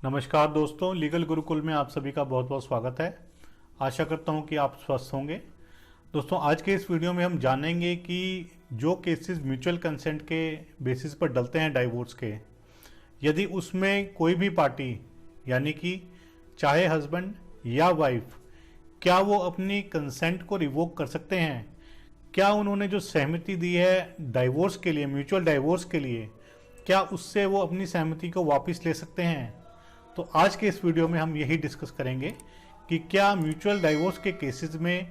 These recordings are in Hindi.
नमस्कार दोस्तों, लीगल गुरुकुल में आप सभी का बहुत बहुत स्वागत है। आशा करता हूं कि आप स्वस्थ होंगे। दोस्तों, आज के इस वीडियो में हम जानेंगे कि जो केसेस म्यूचुअल कंसेंट के बेसिस पर डलते हैं डाइवोर्स के, यदि उसमें कोई भी पार्टी यानी कि चाहे हस्बैंड या वाइफ, क्या वो अपनी कंसेंट को रिवोक कर सकते हैं? क्या उन्होंने जो सहमति दी है डाइवोर्स के लिए, म्यूचुअल डाइवोर्स के लिए, क्या उससे वो अपनी सहमति को वापस ले सकते हैं? तो आज के इस वीडियो में हम यही डिस्कस करेंगे कि क्या म्यूचुअल डाइवोर्स के केसेस में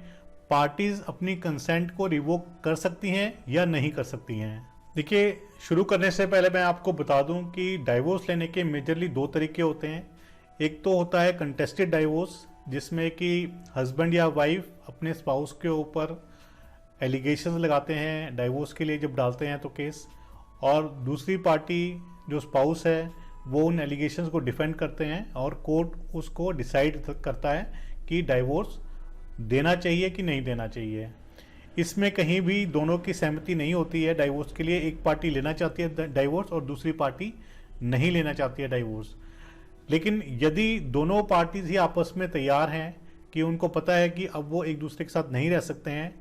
पार्टीज अपनी कंसेंट को रिवोक कर सकती हैं या नहीं कर सकती हैं। देखिए, शुरू करने से पहले मैं आपको बता दूं कि डाइवोर्स लेने के मेजरली दो तरीके होते हैं। एक तो होता है कंटेस्टेड डाइवोर्स, जिसमें कि हस्बैंड या वाइफ अपने स्पाउस के ऊपर एलिगेशंस लगाते हैं डाइवोर्स के लिए जब डालते हैं तो केस, और दूसरी पार्टी जो स्पाउस है वो उन एलिगेशंस को डिफेंड करते हैं और कोर्ट उसको डिसाइड करता है कि डाइवोर्स देना चाहिए कि नहीं देना चाहिए। इसमें कहीं भी दोनों की सहमति नहीं होती है डाइवोर्स के लिए। एक पार्टी लेना चाहती है डाइवोर्स और दूसरी पार्टी नहीं लेना चाहती है डाइवोर्स। लेकिन यदि दोनों पार्टीज ही आपस में तैयार हैं कि उनको पता है कि अब वो एक दूसरे के साथ नहीं रह सकते हैं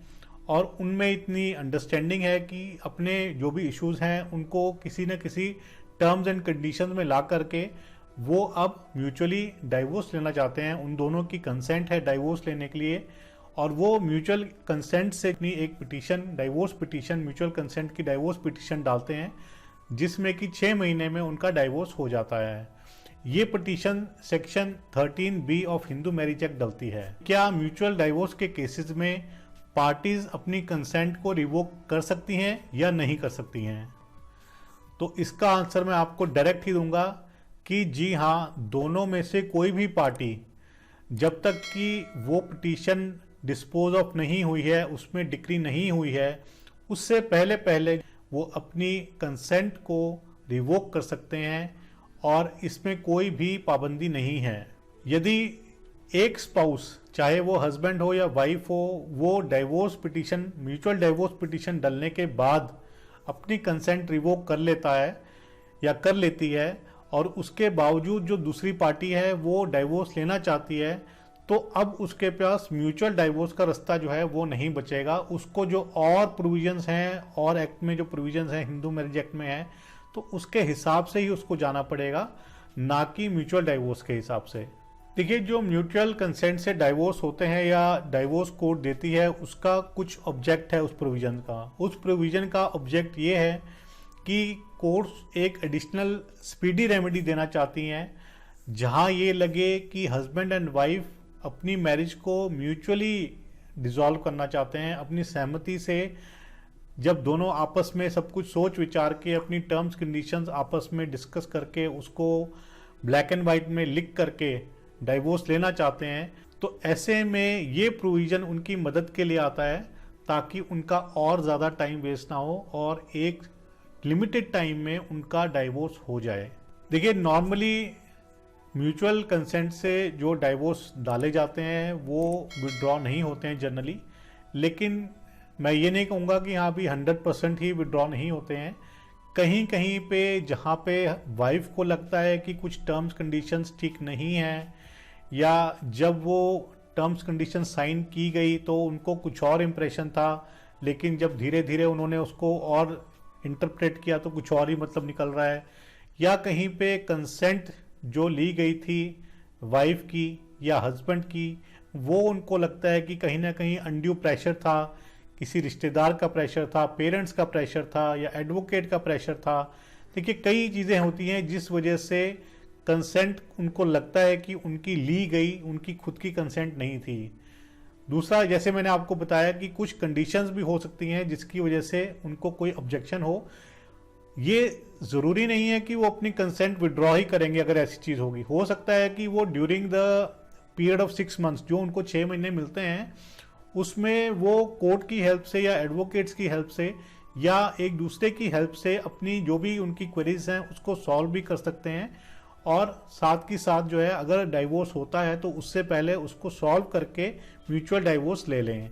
और उनमें इतनी अंडरस्टैंडिंग है कि अपने जो भी इश्यूज हैं उनको किसी न किसी टर्म्स एंड कंडीशंस में ला करके वो अब म्यूचुअली डाइवोर्स लेना चाहते हैं, उन दोनों की कंसेंट है डाइवोर्स लेने के लिए, और वो म्यूचुअल कंसेंट से अपनी एक petition, divorce petition, mutual consent की डाइवोर्स पिटीशन डालते हैं, जिसमें कि 6 महीने में उनका डाइवोर्स हो जाता है। ये petition section 13B of Hindu marriage act डलती है। क्या म्यूचुअल डाइवोर्स के केसेस में पार्टीज अपनी कंसेंट को रिवोक कर सकती हैं या नहीं कर सकती हैं? तो इसका आंसर मैं आपको डायरेक्ट ही दूंगा कि जी हाँ, दोनों में से कोई भी पार्टी जब तक कि वो पिटीशन डिस्पोज ऑफ नहीं हुई है, उसमें डिक्री नहीं हुई है, उससे पहले पहले वो अपनी कंसेंट को रिवोक कर सकते हैं और इसमें कोई भी पाबंदी नहीं है। यदि एक स्पाउस, चाहे वो हस्बैंड हो या वाइफ हो, वो divorce petition, mutual divorce petition डलने के बाद अपनी कंसेंट रिवोक कर लेता है या कर लेती है और उसके बावजूद जो दूसरी पार्टी है वो डाइवोर्स लेना चाहती है, तो अब उसके पास म्यूचुअल डाइवोर्स का रास्ता जो है वो नहीं बचेगा। उसको जो और प्रोविजंस हैं और एक्ट में जो प्रोविजंस हैं हिंदू मैरिज एक्ट में है, तो उसके हिसाब से ही उसको जाना पड़ेगा, ना कि म्यूचुअल डाइवोर्स के हिसाब से। देखिए, जो म्यूचुअल कंसेंट से डाइवोर्स होते हैं या डाइवोर्स कोर्ट देती है, उसका कुछ ऑब्जेक्ट है उस प्रोविजन का। उस प्रोविजन का ऑब्जेक्ट ये है कि कोर्ट्स एक एडिशनल स्पीडी रेमेडी देना चाहती हैं, जहां ये लगे कि हस्बैंड एंड वाइफ अपनी मैरिज को म्यूचुअली डिसॉल्व करना चाहते हैं, अपनी सहमति से। जब दोनों आपस में सब कुछ सोच विचार के अपनी टर्म्स कंडीशंस आपस में डिस्कस करके उसको ब्लैक एंड वाइट में लिख करके डाइवोर्स लेना चाहते हैं, तो ऐसे में ये प्रोविजन उनकी मदद के लिए आता है ताकि उनका और ज़्यादा टाइम वेस्ट ना हो और एक लिमिटेड टाइम में उनका डाइवोर्स हो जाए। देखिए, नॉर्मली म्यूचुअल कंसेंट से जो डाइवोर्स डाले जाते हैं वो विड्रॉ नहीं होते हैं जनरली, लेकिन मैं ये नहीं कहूँगा कि हाँ भी 100% ही विड्रॉ नहीं होते हैं। कहीं कहीं पे जहाँ पे वाइफ को लगता है कि कुछ टर्म्स कंडीशंस ठीक नहीं हैं, या जब वो टर्म्स कंडीशन साइन की गई तो उनको कुछ और इम्प्रेशन था, लेकिन जब धीरे धीरे उन्होंने उसको और इंटरप्रेट किया तो कुछ और ही मतलब निकल रहा है, या कहीं पे कंसेंट जो ली गई थी वाइफ की या हस्बैंड की, वो उनको लगता है कि कहीं ना कहीं अनड्यू प्रेशर था, किसी रिश्तेदार का प्रेशर था, पेरेंट्स का प्रेशर था या एडवोकेट का प्रेशर था। देखिए, कई चीज़ें होती हैं जिस वजह से कंसेंट उनको लगता है कि उनकी ली गई, उनकी खुद की कंसेंट नहीं थी। दूसरा, जैसे मैंने आपको बताया कि कुछ कंडीशंस भी हो सकती हैं जिसकी वजह से उनको कोई ऑब्जेक्शन हो। ये ज़रूरी नहीं है कि वो अपनी कंसेंट विड्रॉ ही करेंगे। अगर ऐसी चीज़ होगी, हो सकता है कि वो during the period of 6 months, जो उनको 6 महीने मिलते हैं, उसमें वो कोर्ट की हेल्प से या एडवोकेट्स की हेल्प से या एक दूसरे की हेल्प से अपनी जो भी उनकी क्वेरीज हैं उसको सॉल्व भी कर सकते हैं, और साथ की साथ जो है अगर डाइवोर्स होता है तो उससे पहले उसको सॉल्व करके म्यूचुअल डाइवोर्स ले लें।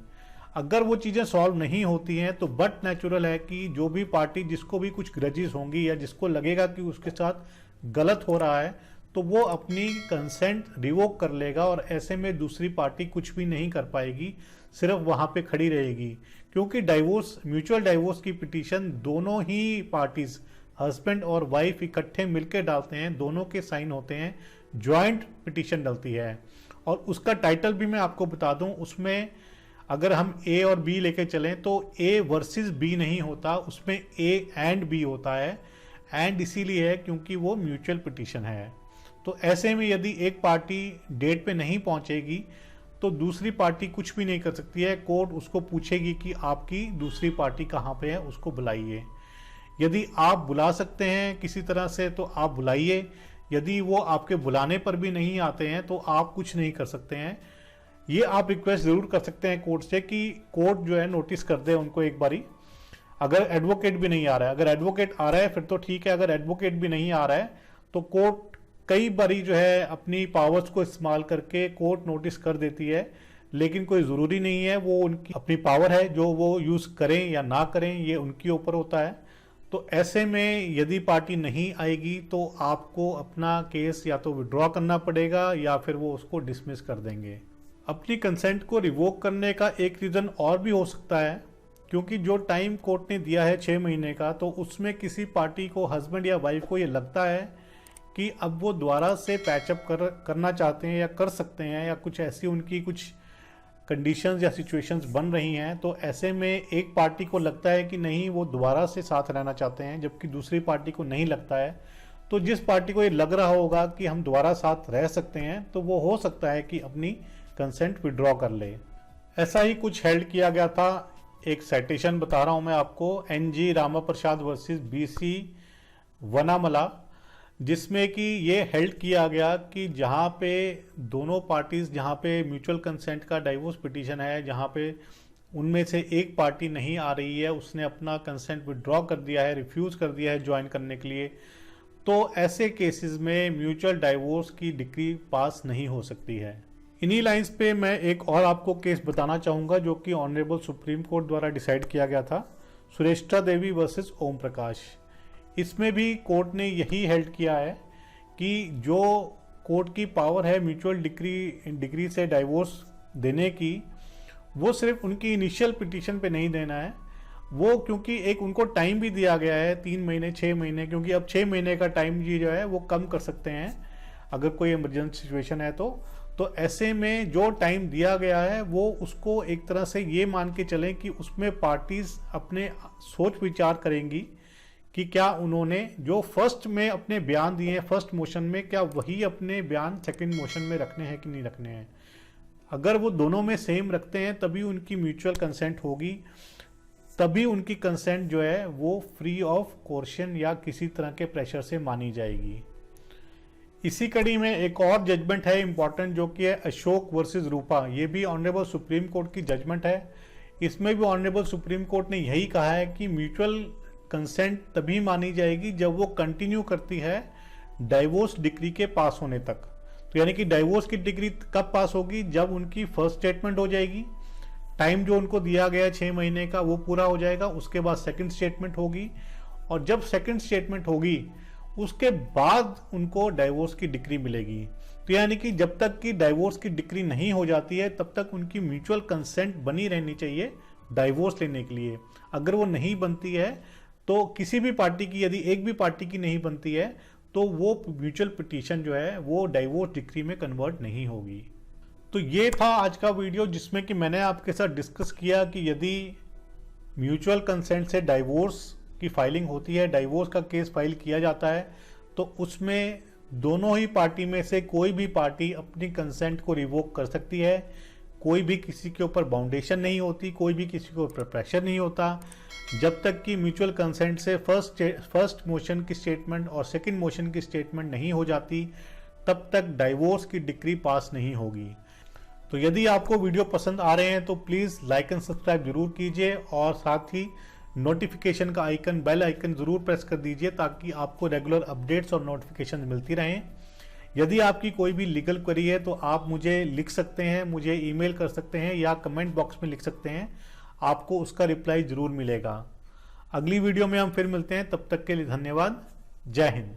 अगर वो चीज़ें सॉल्व नहीं होती हैं तो बट नेचुरल है कि जो भी पार्टी, जिसको भी कुछ ग्रजेस होंगी या जिसको लगेगा कि उसके साथ गलत हो रहा है, तो वो अपनी कंसेंट रिवोक कर लेगा और ऐसे में दूसरी पार्टी कुछ भी नहीं कर पाएगी, सिर्फ वहाँ पे खड़ी रहेगी। क्योंकि डाइवोर्स, म्यूचुअल डाइवोर्स की पिटीशन दोनों ही पार्टीज, हस्बैंड और वाइफ इकट्ठे मिलकर डालते हैं, दोनों के साइन होते हैं, जॉइंट पिटीशन डलती है। और उसका टाइटल भी मैं आपको बता दूं, उसमें अगर हम ए और बी लेके चलें तो ए वर्सेस बी नहीं होता, उसमें ए एंड बी होता है। एंड इसीलिए है क्योंकि वो म्यूचुअल पिटीशन है। तो ऐसे में यदि एक पार्टी डेट पे नहीं पहुंचेगी तो दूसरी पार्टी कुछ भी नहीं कर सकती है। कोर्ट उसको पूछेगी कि आपकी दूसरी पार्टी कहाँ पे है, उसको बुलाइए। यदि आप बुला सकते हैं किसी तरह से तो आप बुलाइए, यदि वो आपके बुलाने पर भी नहीं आते हैं तो आप कुछ नहीं कर सकते हैं। ये आप रिक्वेस्ट जरूर कर सकते हैं कोर्ट से कि कोर्ट जो है नोटिस कर दे उनको एक बारी। अगर एडवोकेट भी नहीं आ रहा है, अगर एडवोकेट आ रहा है फिर तो ठीक है, अगर एडवोकेट भी नहीं आ रहा है तो कोर्ट कई बारी जो है अपनी पावर्स को इस्तेमाल करके कोर्ट नोटिस कर देती है, लेकिन कोई ज़रूरी नहीं है। वो उनकी अपनी पावर है, जो वो यूज़ करें या ना करें ये उनके ऊपर होता है। तो ऐसे में यदि पार्टी नहीं आएगी तो आपको अपना केस या तो विड्रॉ करना पड़ेगा या फिर वो उसको डिसमिस कर देंगे। अपनी कंसेंट को रिवोक करने का एक रीज़न और भी हो सकता है, क्योंकि जो टाइम कोर्ट ने दिया है 6 महीने का, तो उसमें किसी पार्टी को, हस्बैंड या वाइफ को ये लगता है कि अब वो दोबारा से पैचअप करना चाहते हैं या कर सकते हैं, या कुछ ऐसी उनकी कुछ कंडीशंस या सिचुएशंस बन रही हैं। तो ऐसे में एक पार्टी को लगता है कि नहीं वो दोबारा से साथ रहना चाहते हैं, जबकि दूसरी पार्टी को नहीं लगता है। तो जिस पार्टी को ये लग रहा होगा कि हम दोबारा साथ रह सकते हैं तो वो हो सकता है कि अपनी कंसेंट विड्रॉ कर ले। ऐसा ही कुछ हेल्ड किया गया था। एक साइटेशन बता रहा हूं मैं आपको, NG रामा प्रसाद वर्सेस BC वनामला, जिसमें कि ये हेल्ड किया गया कि जहाँ पे दोनों पार्टीज, जहाँ पे म्यूचुअल कंसेंट का डाइवोर्स पिटीशन है, जहाँ पे उनमें से एक पार्टी नहीं आ रही है, उसने अपना कंसेंट विड्रॉ कर दिया है, रिफ्यूज़ कर दिया है ज्वाइन करने के लिए, तो ऐसे केसेस में म्यूचुअल डाइवोर्स की डिक्री पास नहीं हो सकती है। इन्हीं लाइंस पे मैं एक और आपको केस बताना चाहूँगा जो कि ऑनरेबल सुप्रीम कोर्ट द्वारा डिसाइड किया गया था, सुरेष्टा देवी वर्सेस ओम प्रकाश। इसमें भी कोर्ट ने यही हेल्ड किया है कि जो कोर्ट की पावर है म्यूचुअल डिग्री से डाइवोर्स देने की, वो सिर्फ उनकी इनिशियल पिटीशन पे नहीं देना है। वो क्योंकि एक उनको टाइम भी दिया गया है 3 महीने 6 महीने, क्योंकि अब 6 महीने का टाइम जी जो है वो कम कर सकते हैं अगर कोई इमरजेंसी सिचुएशन है तो ऐसे में जो टाइम दिया गया है वो उसको एक तरह से ये मान के चलें कि उसमें पार्टीज अपने सोच विचार करेंगी कि क्या उन्होंने जो फर्स्ट में अपने बयान दिए हैं फर्स्ट मोशन में, क्या वही अपने बयान सेकंड मोशन में रखने हैं कि नहीं रखने हैं। अगर वो दोनों में सेम रखते हैं तभी उनकी म्यूचुअल कंसेंट होगी, तभी उनकी कंसेंट जो है वो फ्री ऑफ कोर्शन या किसी तरह के प्रेशर से मानी जाएगी। इसी कड़ी में एक और जजमेंट है इंपॉर्टेंट, जो कि है अशोक वर्सेस रूपा। ये भी ऑनरेबल सुप्रीम कोर्ट की जजमेंट है। इसमें भी ऑनरेबल सुप्रीम कोर्ट ने यही कहा है कि म्यूचुअल कंसेंट तभी मानी जाएगी जब वो कंटिन्यू करती है डाइवोर्स डिग्री के पास होने तक। तो यानी कि डाइवोर्स की डिग्री कब पास होगी, जब उनकी फर्स्ट स्टेटमेंट हो जाएगी, टाइम जो उनको दिया गया है 6 महीने का वो पूरा हो जाएगा, उसके बाद सेकंड स्टेटमेंट होगी, और जब सेकंड स्टेटमेंट होगी उसके बाद उनको डाइवोर्स की डिग्री मिलेगी। तो यानी कि जब तक कि डाइवोर्स की डिग्री नहीं हो जाती है तब तक उनकी म्यूचुअल कंसेंट बनी रहनी चाहिए डाइवोर्स लेने के लिए। अगर वो नहीं बनती है तो किसी भी पार्टी की, यदि एक भी पार्टी की नहीं बनती है तो वो म्यूचुअल पिटीशन जो है वो डाइवोर्स डिक्री में कन्वर्ट नहीं होगी। तो ये था आज का वीडियो जिसमें कि मैंने आपके साथ डिस्कस किया कि यदि म्यूचुअल कंसेंट से डाइवोर्स की फाइलिंग होती है, डाइवोर्स का केस फाइल किया जाता है, तो उसमें दोनों ही पार्टी में से कोई भी पार्टी अपनी कंसेंट को रिवोक कर सकती है। कोई भी किसी के ऊपर बाउंडेशन नहीं होती, कोई भी किसी के ऊपर प्रेशर नहीं होता। जब तक कि म्यूचुअल कंसेंट से फर्स्ट मोशन की स्टेटमेंट और सेकंड मोशन की स्टेटमेंट नहीं हो जाती तब तक डाइवोर्स की डिक्री पास नहीं होगी। तो यदि आपको वीडियो पसंद आ रहे हैं तो प्लीज़ लाइक एंड सब्सक्राइब जरूर कीजिए, और साथ ही नोटिफिकेशन का आइकन, बेल आइकन ज़रूर प्रेस कर दीजिए ताकि आपको रेगुलर अपडेट्स और नोटिफिकेशन मिलती रहें। यदि आपकी कोई भी लीगल क्वेरी है तो आप मुझे लिख सकते हैं, मुझे ईमेल कर सकते हैं या कमेंट बॉक्स में लिख सकते हैं, आपको उसका रिप्लाई ज़रूर मिलेगा। अगली वीडियो में हम फिर मिलते हैं, तब तक के लिए धन्यवाद। जय हिंद।